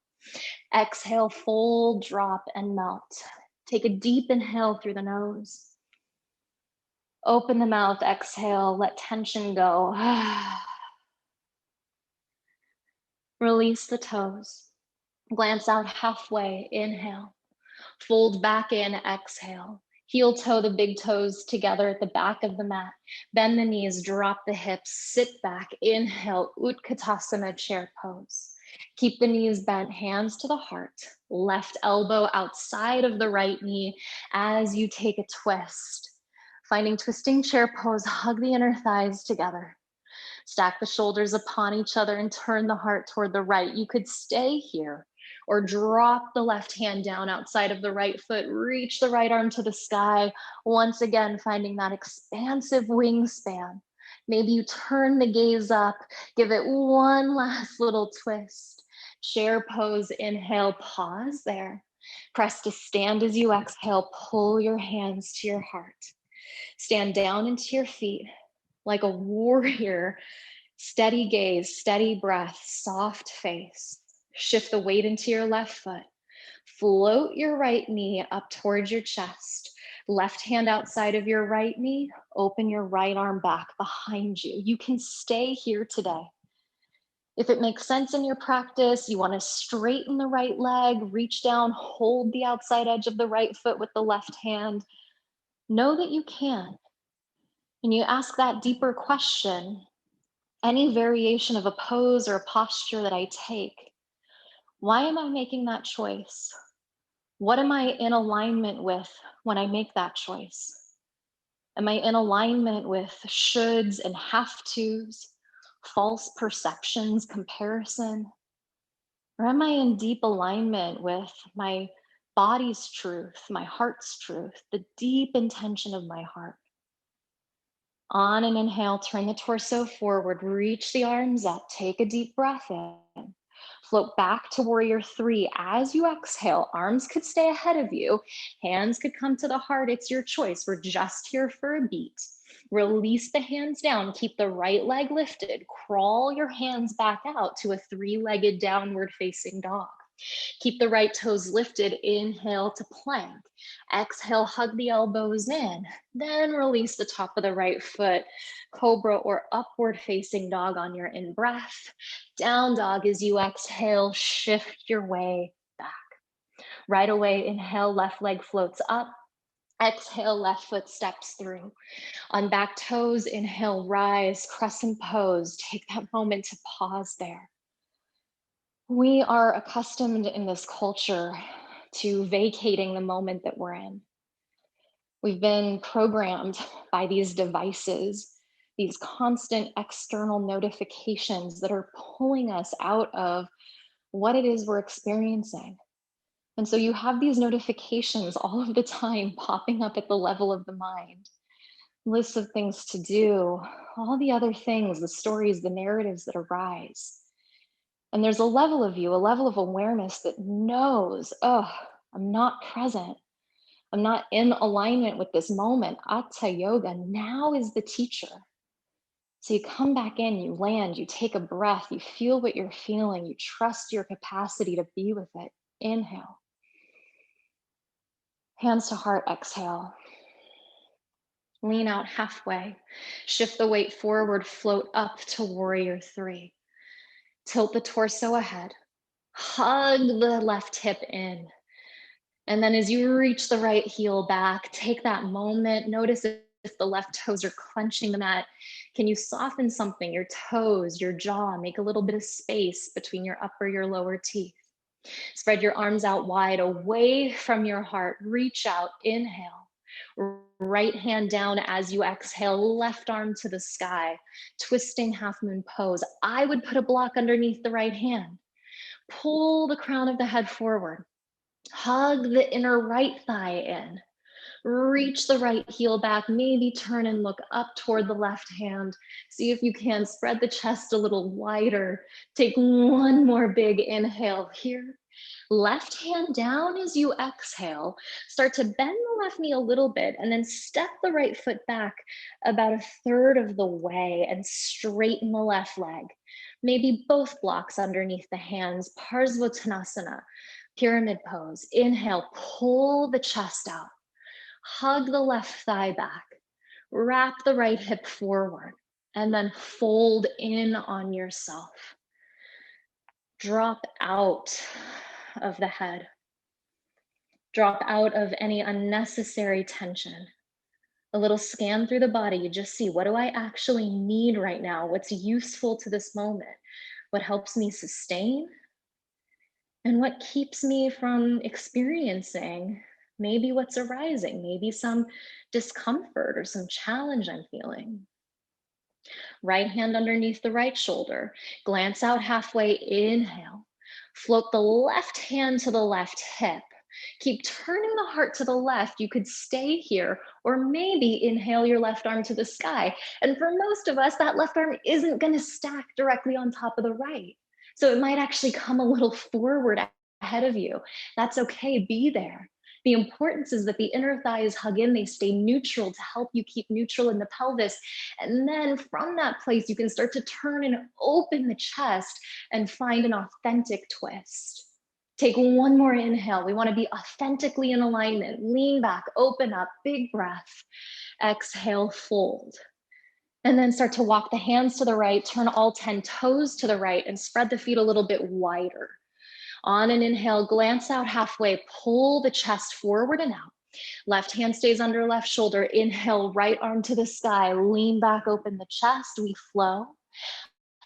Exhale, fold, drop, and melt. Take a deep inhale through the nose. Open the mouth, exhale, let tension go. Release the toes. Glance out halfway, inhale. Fold back in, exhale. Heel toe the big toes together at the back of the mat. Bend the knees, drop the hips, sit back, inhale, Utkatasana chair pose. Keep the knees bent, hands to the heart. Left elbow outside of the right knee as you take a twist. Finding twisting chair pose, hug the inner thighs together. Stack the shoulders upon each other and turn the heart toward the right. You could stay here or drop the left hand down outside of the right foot. Reach the right arm to the sky. Once again, finding that expansive wingspan. Maybe you turn the gaze up, give it one last little twist. Chair pose, inhale, pause there. Press to stand as you exhale, pull your hands to your heart. Stand down into your feet like a warrior. Steady gaze, steady breath, soft face. Shift the weight into your left foot. Float your right knee up towards your chest. Left hand outside of your right knee. Open your right arm back behind you. You can stay here today. If it makes sense in your practice, you want to straighten the right leg, reach down, hold the outside edge of the right foot with the left hand. Know that you can. And you ask that deeper question, any variation of a pose or a posture that I take, why am I making that choice? What am I in alignment with when I make that choice? Am I in alignment with shoulds and have tos, false perceptions, comparison? Or am I in deep alignment with my body's truth, my heart's truth, the deep intention of my heart? On an inhale, turn the torso forward, reach the arms up, take a deep breath in. Float back to warrior three. As you exhale, arms could stay ahead of you, hands could come to the heart. It's your choice. We're just here for a beat. Release the hands down, keep the right leg lifted, crawl your hands back out to a three-legged downward facing dog. Keep the right toes lifted, inhale to plank. Exhale, hug the elbows in, then release the top of the right foot, cobra or upward facing dog on your in breath. Down dog as you exhale, shift your way back. Right away, inhale, left leg floats up. Exhale, left foot steps through. On back toes, inhale, rise, crescent pose. Take that moment to pause there. We are accustomed in this culture to vacating the moment that we're in. We've been programmed by these devices, these constant external notifications that are pulling us out of what it is we're experiencing. And so you have these notifications all of the time popping up at the level of the mind. Lists of things to do, all the other things, the stories, the narratives that arise. And there's a level of you, a level of awareness that knows, oh, I'm not present. I'm not in alignment with this moment. Atta yoga now is the teacher. So you come back in, you land, you take a breath, you feel what you're feeling, you trust your capacity to be with it. Inhale. Hands to heart, exhale. Lean out halfway. Shift the weight forward, float up to warrior three. Tilt the torso ahead. Hug the left hip in. And then as you reach the right heel back, take that moment. Notice if the left toes are clenching the mat. Can you soften something, your toes, your jaw, make a little bit of space between your upper, your lower teeth. Spread your arms out wide away from your heart. Reach out, inhale. Right hand down as you exhale, left arm to the sky. Twisting half moon pose. I would put a block underneath the right hand. Pull the crown of the head forward. Hug the inner right thigh in. Reach the right heel back, maybe turn and look up toward the left hand. See if you can spread the chest a little wider. Take one more big inhale here. Left hand down as you exhale. Start to bend the left knee a little bit and then step the right foot back about a third of the way and straighten the left leg. Maybe both blocks underneath the hands, Parsvottanasana, pyramid pose. Inhale, pull the chest out. Hug the left thigh back. Wrap the right hip forward and then fold in on yourself. Drop out of the head. Drop out of any unnecessary tension. A little scan through the body. You just see, what do I actually need right now? What's useful to this moment? What helps me sustain? And what keeps me from experiencing maybe what's arising, maybe some discomfort or some challenge I'm feeling. Right hand underneath the right shoulder. Glance out halfway, inhale. Float the left hand to the left hip. Keep turning the heart to the left. You could stay here, or maybe inhale your left arm to the sky. And for most of us, that left arm isn't going to stack directly on top of the right. So it might actually come a little forward ahead of you. That's okay, be there. The importance is that the inner thighs hug in, they stay neutral to help you keep neutral in the pelvis. And then from that place, you can start to turn and open the chest and find an authentic twist. Take one more inhale. We want to be authentically in alignment. Lean back, open up, big breath. Exhale, fold. And then start to walk the hands to the right, turn all 10 toes to the right, and spread the feet a little bit wider. On an inhale, glance out halfway, pull the chest forward and out. Left hand stays under left shoulder. Inhale, right arm to the sky. Lean back, open the chest. We flow.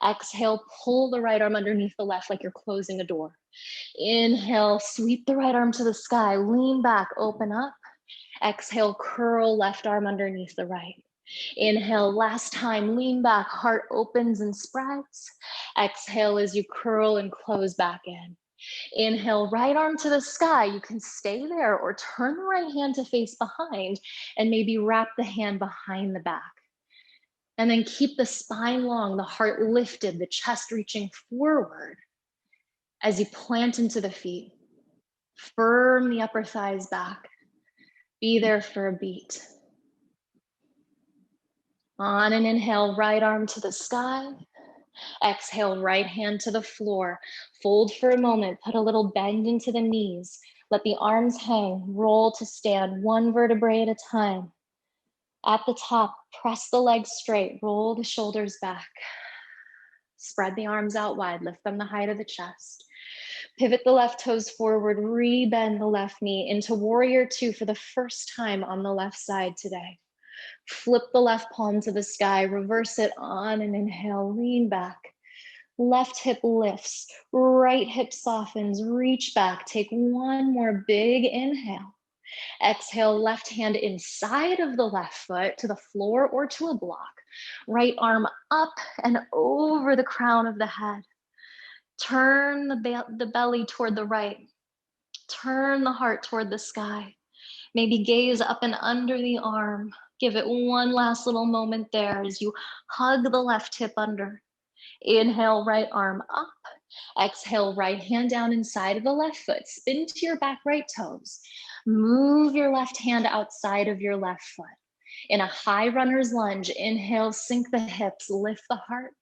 Exhale, pull the right arm underneath the left like you're closing a door. Inhale, sweep the right arm to the sky. Lean back, open up. Exhale, curl left arm underneath the right. Inhale, last time, lean back, heart opens and spreads. Exhale as you curl and close back in. Inhale, right arm to the sky. You can stay there or turn the right hand to face behind and maybe wrap the hand behind the back. And then keep the spine long, the heart lifted, the chest reaching forward as you plant into the feet. Firm the upper thighs back. Be there for a beat. On an inhale, right arm to the sky. Exhale, right hand to the floor. Fold for a moment, put a little bend into the knees. Let the arms hang, roll to stand, one vertebrae at a time. At the top, press the legs straight, roll the shoulders back. Spread the arms out wide, lift them the height of the chest. Pivot the left toes forward, rebend the left knee into warrior two for the first time on the left side today. Flip the left palm to the sky, reverse it on an inhale, lean back. Left hip lifts, right hip softens, reach back. Take one more big inhale. Exhale, left hand inside of the left foot to the floor or to a block. Right arm up and over the crown of the head. Turn the belly toward the right. Turn the heart toward the sky. Maybe gaze up and under the arm. Give it one last little moment there as you hug the left hip under. Inhale, right arm up. Exhale, right hand down inside of the left foot. Spin to your back right toes. Move your left hand outside of your left foot. In a high runner's lunge, inhale, sink the hips, lift the heart.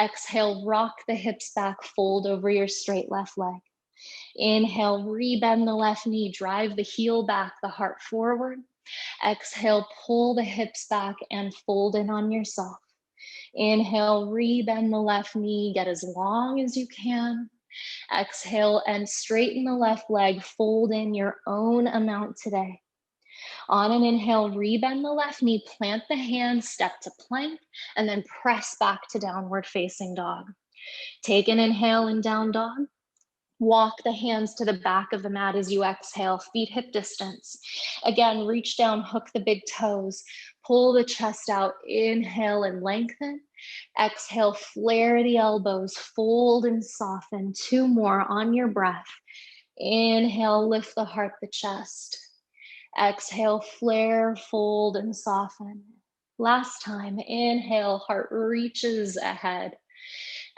Exhale, rock the hips back, fold over your straight left leg. Inhale, rebend the left knee, drive the heel back, the heart forward. Exhale, pull the hips back and fold in on yourself. Inhale, rebend the left knee, get as long as you can. Exhale and straighten the left leg, fold in your own amount today. On an inhale, rebend the left knee, plant the hands, step to plank, and then press back to downward facing dog. Take an inhale in down dog. Walk the hands to the back of the mat as you exhale, feet hip distance. Again, reach down, hook the big toes, pull the chest out, inhale and lengthen. Exhale, flare the elbows, fold and soften. Two more on your breath. Inhale, lift the heart, the chest. Exhale, flare, fold, and soften. Last time, inhale, heart reaches ahead.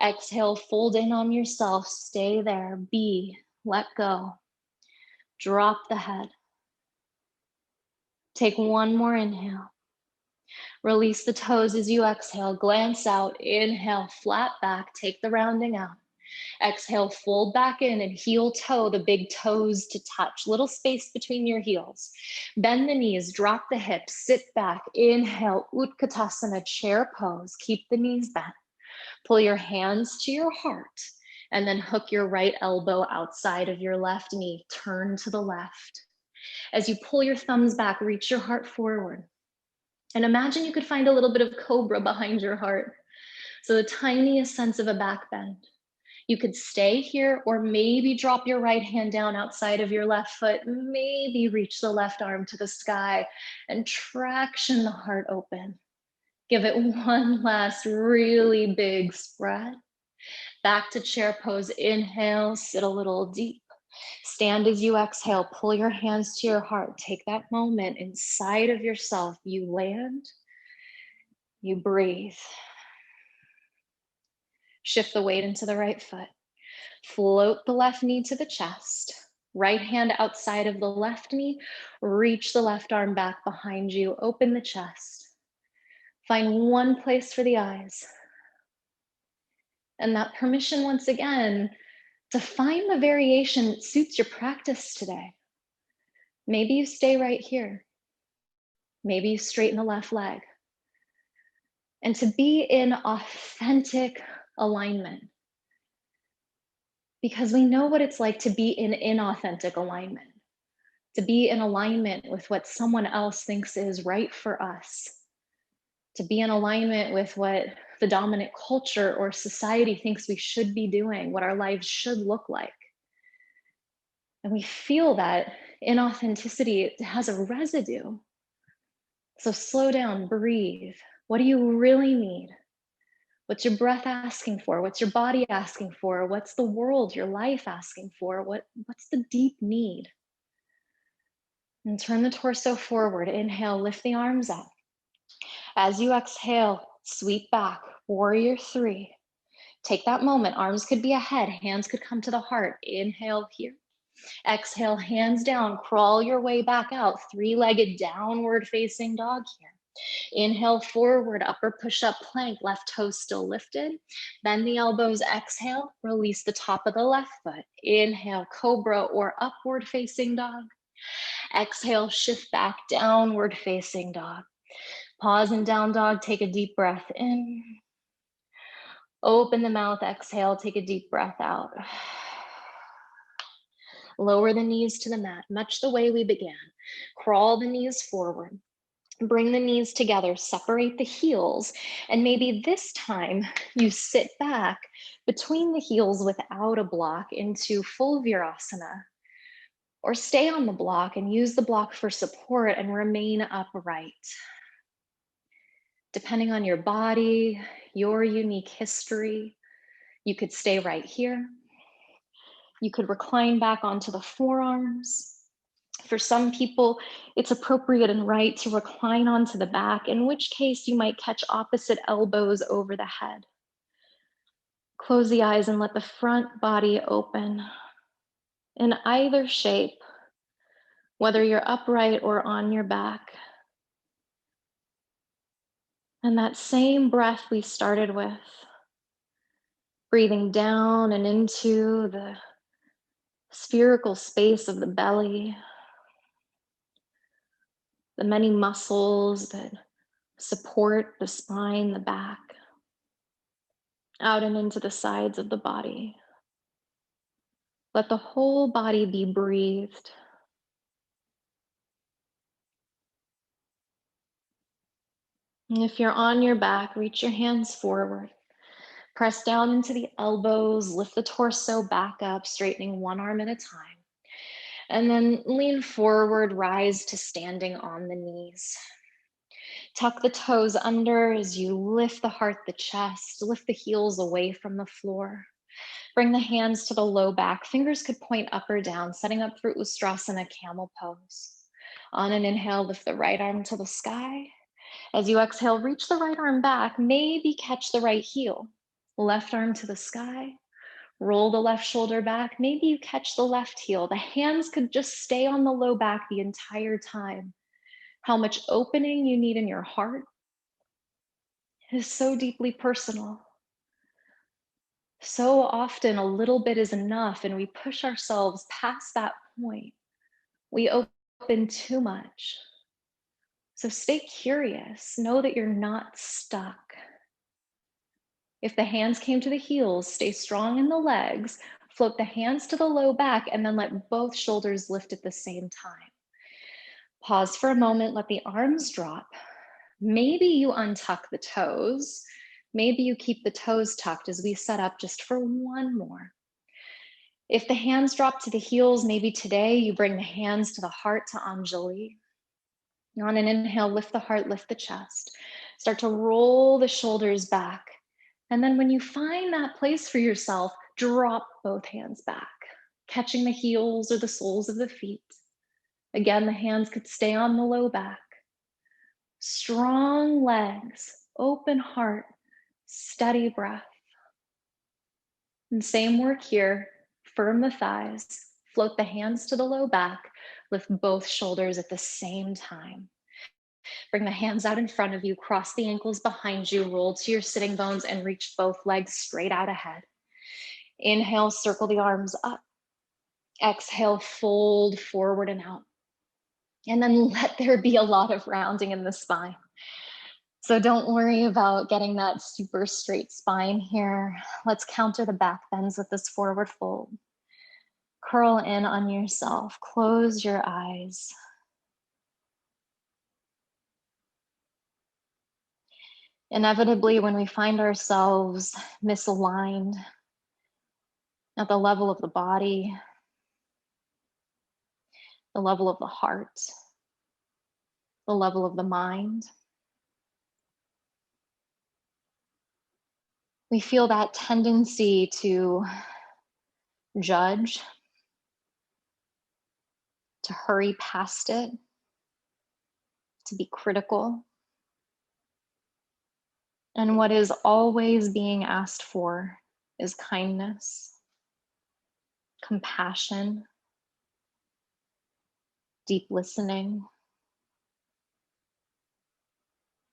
Exhale, fold in on yourself, stay there, be, let go. Drop the head. Take one more inhale. Release the toes as you exhale, glance out, inhale, flat back, take the rounding out. Exhale, fold back in and heel toe, the big toes to touch, little space between your heels. Bend the knees, drop the hips, sit back, inhale, Utkatasana, chair pose, keep the knees bent. Pull your hands to your heart And then hook your right elbow outside of your left knee. Turn to the left. As you pull your thumbs back, reach your heart forward. And imagine you could find a little bit of cobra behind your heart. So the tiniest sense of a back bend. You could stay here or maybe drop your right hand down outside of your left foot, maybe reach the left arm to the sky and traction the heart open. Give it one last really big spread. Back to chair pose. Inhale, sit a little deep. Stand as you exhale, pull your hands to your heart. Take that moment inside of yourself. You land, you breathe. Shift the weight into the right foot. Float the left knee to the chest. Right hand outside of the left knee. Reach the left arm back behind you. Open the chest. Find one place for the eyes. And that permission, once again, to find the variation that suits your practice today. Maybe you stay right here. Maybe you straighten the left leg. And to be in authentic alignment. Because we know what it's like to be in inauthentic alignment. To be in alignment with what someone else thinks is right for us. To be in alignment with what the dominant culture or society thinks we should be doing, what our lives should look like. And we feel that inauthenticity, it has a residue. So slow down, breathe. What do you really need? What's your breath asking for? What's your body asking for? What's the world, your life asking for? What's the deep need? And turn the torso forward. Inhale, lift the arms up. As you exhale, sweep back, warrior three. Take that moment. Arms could be ahead, hands could come to the heart. Inhale here. Exhale, hands down, crawl your way back out. Three-legged downward facing dog here. Inhale forward, upper push-up plank, left toes still lifted. Bend the elbows, exhale, release the top of the left foot. Inhale, cobra or upward facing dog. Exhale, shift back, downward facing dog. Pause in down dog, take a deep breath in. Open the mouth, exhale, take a deep breath out. Lower the knees to the mat, much the way we began. Crawl the knees forward. Bring the knees together, separate the heels, and maybe this time you sit back between the heels without a block into full Virasana, or stay on the block and use the block for support and remain upright. Depending on your body, your unique history, you could stay right here. You could recline back onto the forearms. For some people, it's appropriate and right to recline onto the back, in which case you might catch opposite elbows over the head. Close the eyes and let the front body open. In either shape, whether you're upright or on your back. And that same breath we started with, breathing down and into the spherical space of the belly, the many muscles that support the spine, the back, out and into the sides of the body. Let the whole body be breathed. And if you're on your back, reach your hands forward. Press down into the elbows, lift the torso back up, straightening one arm at a time. And then lean forward, rise to standing on the knees. Tuck the toes under as you lift the heart, the chest, lift the heels away from the floor. Bring the hands to the low back. Fingers could point up or down, setting up for Ustrasana, camel pose. On an inhale, lift the right arm to the sky. As you exhale, reach the right arm back, maybe catch the right heel. Left arm to the sky. Roll the left shoulder back. Maybe you catch the left heel. The hands could just stay on the low back the entire time. How much opening you need in your heart is so deeply personal. So often a little bit is enough and we push ourselves past that point. We open too much. So stay curious. Know that you're not stuck. If the hands came to the heels, stay strong in the legs, float the hands to the low back, and then let both shoulders lift at the same time. Pause for a moment, let the arms drop. Maybe you untuck the toes. Maybe you keep the toes tucked as we set up just for one more. If the hands drop to the heels, maybe today you bring the hands to the heart to Anjali. On an inhale, lift the heart, lift the chest. Start to roll the shoulders back. And then when you find that place for yourself, drop both hands back, catching the heels or the soles of the feet. Again, the hands could stay on the low back. Strong legs, open heart, steady breath. And same work here. Firm the thighs, float the hands to the low back, lift both shoulders at the same time. Bring the hands out in front of you, cross the ankles behind you, roll to your sitting bones and reach both legs straight out ahead. Inhale, circle the arms up. Exhale, fold forward and out. And then let there be a lot of rounding in the spine. So don't worry about getting that super straight spine here. Let's counter the back bends with this forward fold. Curl in on yourself. Close your eyes. Inevitably, when we find ourselves misaligned at the level of the body, the level of the heart, the level of the mind, we feel that tendency to judge, to hurry past it, to be critical. And what is always being asked for is kindness, compassion, deep listening.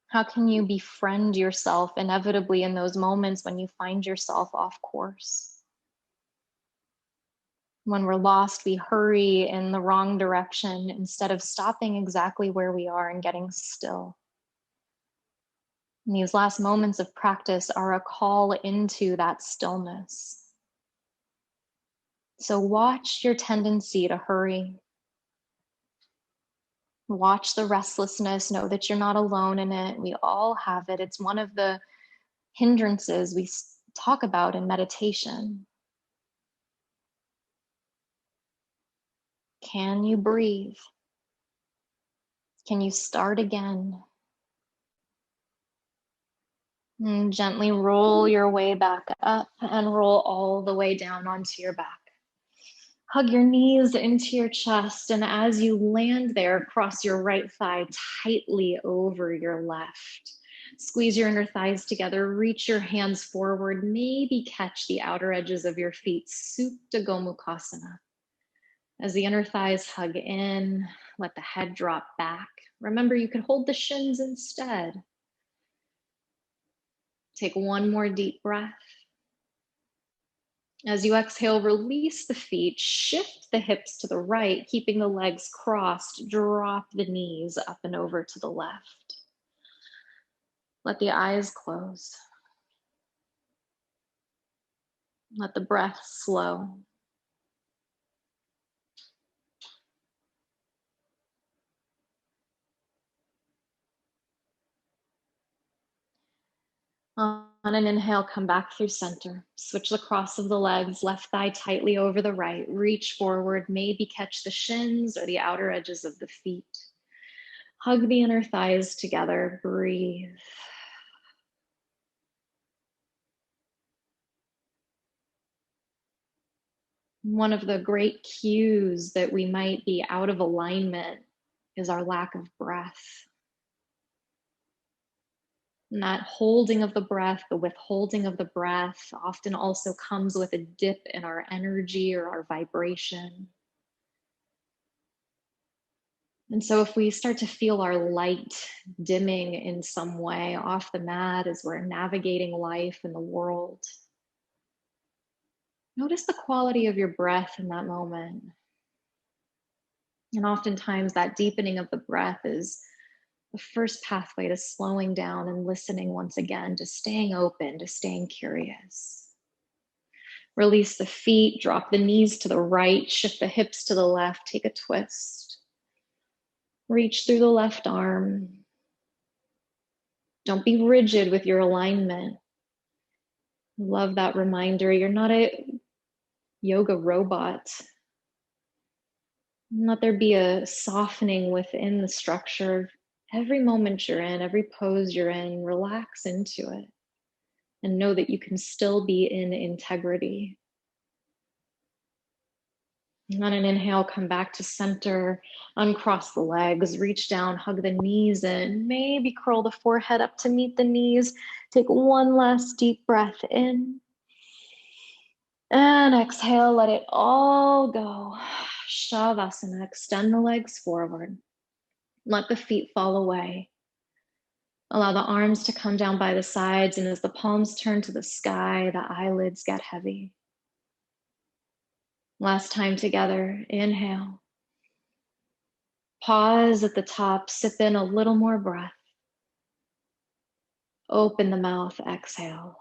How can you befriend yourself inevitably in those moments when you find yourself off course? When we're lost, we hurry in the wrong direction instead of stopping exactly where we are and getting still. And these last moments of practice are a call into that stillness. So watch your tendency to hurry. Watch the restlessness. Know that you're not alone in it. We all have it. It's one of the hindrances we talk about in meditation. Can you breathe? Can you start again? And gently roll your way back up and roll all the way down onto your back. Hug your knees into your chest, and as you land there, cross your right thigh tightly over your left. Squeeze your inner thighs together, reach your hands forward, maybe catch the outer edges of your feet, Supta Gomukhasana. As the inner thighs hug in, let the head drop back. Remember, you can hold the shins instead. Take one more deep breath. As you exhale, release the feet, shift the hips to the right, keeping the legs crossed, drop the knees up and over to the left. Let the eyes close. Let the breath slow. On an inhale, come back through center. Switch the cross of the legs, left thigh tightly over the right. Reach forward, maybe catch the shins or the outer edges of the feet. Hug the inner thighs together, breathe. One of the great cues that we might be out of alignment is our lack of breath. And that holding of the breath, the withholding of the breath often also comes with a dip in our energy or our vibration. And so if we start to feel our light dimming in some way off the mat as we're navigating life and the world, notice the quality of your breath in that moment. And oftentimes that deepening of the breath is the first pathway to slowing down and listening once again, to staying open, to staying curious. Release the feet, drop the knees to the right, shift the hips to the left, take a twist. Reach through the left arm. Don't be rigid with your alignment. Love that reminder. You're not a yoga robot. Let there be a softening within the structure. Every moment you're in, every pose you're in, relax into it and know that you can still be in integrity. And on an inhale, come back to center, uncross the legs, reach down, hug the knees in, maybe curl the forehead up to meet the knees. Take one last deep breath in. And exhale, let it all go. Shavasana, extend the legs forward. Let the feet fall away. Allow the arms to come down by the sides, and as the palms turn to the sky, the eyelids get heavy. Last time together, inhale. Pause at the top, sip in a little more breath. Open the mouth, exhale.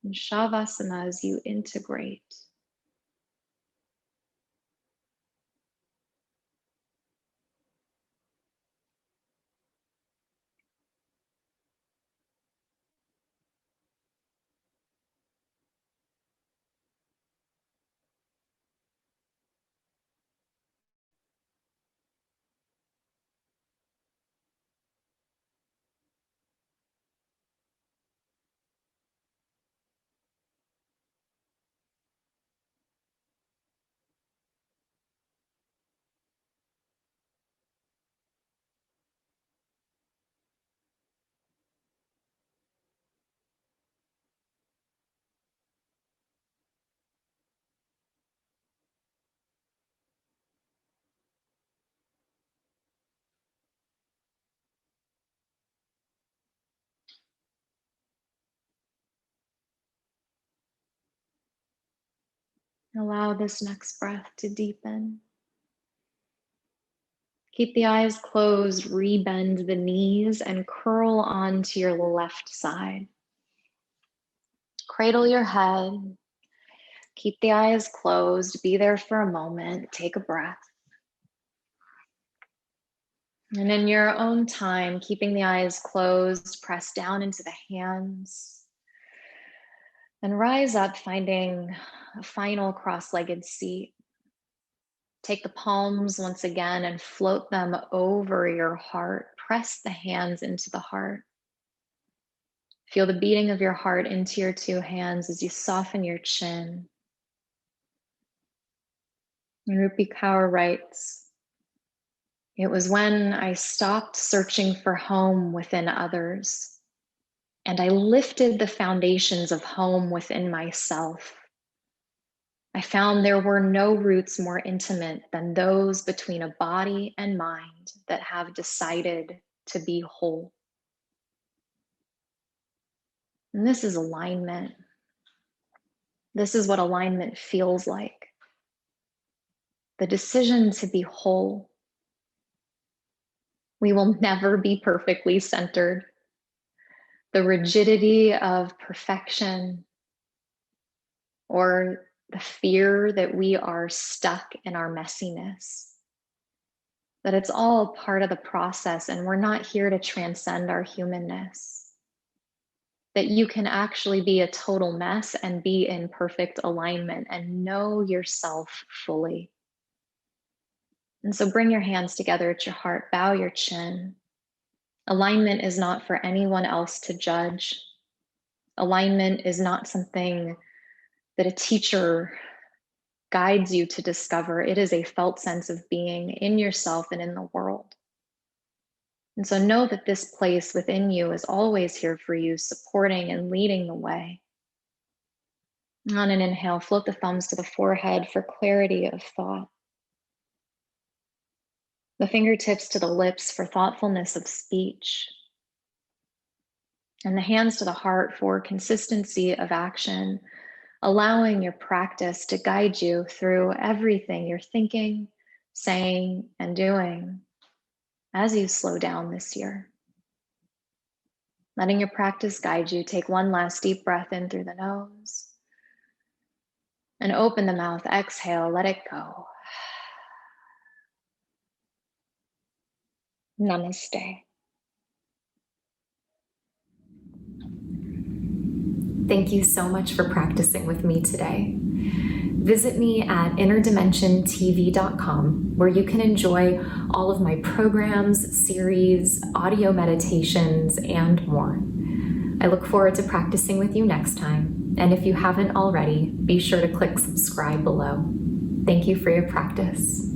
And Shavasana as you integrate. Allow this next breath to deepen. Keep the eyes closed, rebend the knees, and curl onto your left side. Cradle your head. Keep the eyes closed. Be there for a moment. Take a breath. And in your own time, keeping the eyes closed, press down into the hands. And rise up, finding a final cross-legged seat. Take the palms once again and float them over your heart. Press the hands into the heart. Feel the beating of your heart into your two hands as you soften your chin. Rupi Kaur writes, "It was when I stopped searching for home within others, and I lifted the foundations of home within myself. I found there were no roots more intimate than those between a body and mind that have decided to be whole." And this is alignment. This is what alignment feels like. The decision to be whole. We will never be perfectly centered. The rigidity of perfection or the fear that we are stuck in our messiness, that it's all part of the process and we're not here to transcend our humanness. That you can actually be a total mess and be in perfect alignment and know yourself fully. And so bring your hands together at your heart, bow your chin. Alignment is not for anyone else to judge. Alignment is not something that a teacher guides you to discover. It is a felt sense of being in yourself and in the world. And so know that this place within you is always here for you, supporting and leading the way. On an inhale, float the thumbs to the forehead for clarity of thought. The fingertips to the lips for thoughtfulness of speech. And the hands to the heart for consistency of action, allowing your practice to guide you through everything you're thinking, saying and doing as you slow down this year. Letting your practice guide you, take one last deep breath in through the nose and open the mouth. Exhale, let it go. Namaste. Thank you so much for practicing with me today. Visit me at innerdimensiontv.com, where you can enjoy all of my programs, series, audio meditations, and more. I look forward to practicing with you next time. And if you haven't already, be sure to click subscribe below. Thank you for your practice.